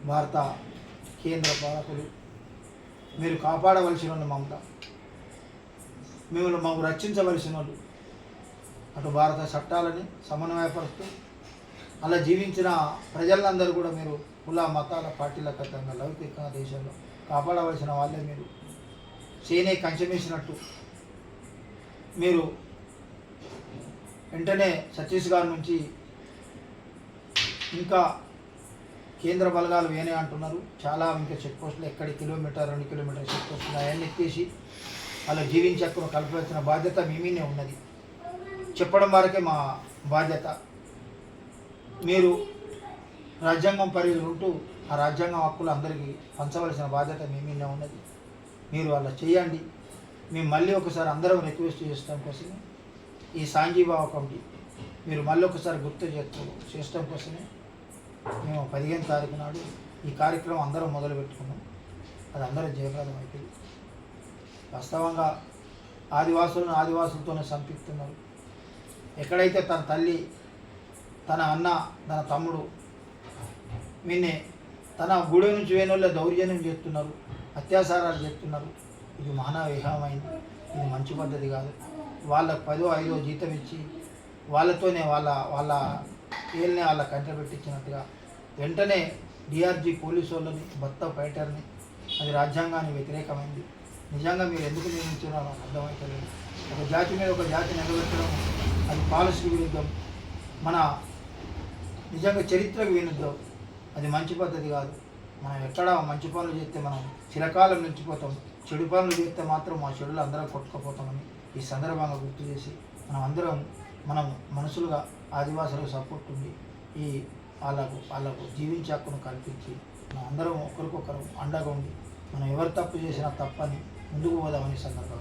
భారత కేంద్ర పాలకులు మీరు కాపాడవలసిన వాళ్ళు మిమ్మల్ని మాకు రక్షించవలసిన వాళ్ళు. అటు భారత చట్టాలని సమన్వయపరుస్తూ అలా జీవించిన ప్రజలందరూ కూడా మీరు కుల మతాల పార్టీలకు అతీతంగా లౌకికంగా దేశంలో కాపాడవలసిన వాళ్ళే. మీరు సేనే కంచెమేసినట్టు మీరు వెంటనే ఛత్తీస్గఢ్ నుంచి ఇంకా కేంద్ర బలగాలు వేనే అంటున్నారు. చాలా ఇంకా చెక్ పోస్టులు ఎక్కడి కిలోమీటర్ 2 కిలోమీటర్ చెక్ పోస్టులు అవన్నీ ఎత్తేసి అలా జీవించే హక్కును కల్పించిన బాధ్యత మీ మీదే ఉన్నది. చెప్పడం వరకే మా బాధ్యత. మీరు రాజ్యాంగం పరిధిలో ఉంటూ ఆ రాజ్యాంగం హక్కులు అందరికీ పంచవలసిన బాధ్యత మీ మీదే ఉన్నది. మీరు అలా చేయండి. మేము మళ్ళీ ఒకసారి అందరం రిక్వెస్ట్ చేస్తాం కోసమే ఈ సాంఘీభావ కమిటీ మీరు మళ్ళీ ఒకసారి గుర్తు చేస్తాం కోసమే మేము 15వ తారీఖు నాడు ఈ కార్యక్రమం అందరం మొదలు పెట్టుకున్నాం. అది అందరం జయప్రదం అయిపోయింది. వాస్తవంగా ఆదివాసులతోనే సంపిస్తున్నారు. ఎక్కడైతే తన తల్లి, తన అన్న, తన తమ్ముడు మీనే తన గుడి నుంచి వేణుల్లో దౌర్జన్యం చేస్తున్నారు, అత్యాచారాలు చేస్తున్నారు. ఇది మానవ విహామైంది. ఇది మంచి పద్ధతి కాదు. వాళ్ళకు 10ో 5ో జీతం ఇచ్చి వాళ్ళతోనే వాళ్ళ ఏళ్ళని వాళ్ళ కంట పెట్టించినట్టుగా వెంటనే డిఆర్జీ పోలీసు వాళ్ళని భర్త ఫైటర్ని అది రాజ్యాంగానికి వ్యతిరేకమైంది. నిజంగా మీరు ఎందుకు నియమించారో నాకు అర్థమవుతలేదు. ఒక జాతి మీద ఒక జాతి నిలబెట్టడం అది పాలసీకి విరుద్ధం, మన నిజంగా చరిత్రకు విరుద్ధం. అది మంచి పద్ధతి కాదు. మనం ఎక్కడ మంచి పనులు చేస్తే మనం చిరకాలం నిలిచిపోతాం. చెడు పనులు చేస్తే మాత్రం మా చెడులు అందరం కొట్టుకుపోతామని ఈ సందర్భంగా గుర్తు చేసి మనం మనసులుగా ఆదివాసులకు సపోర్ట్ ఉండి ఈ వాళ్ళకు జీవించే హక్కును కల్పించి మనం అందరం ఒకరికొకరు అండగా ఉండి మనం ఎవరు తప్పు చేసినా తప్పని ముందుకు పోదామని సందర్భంగా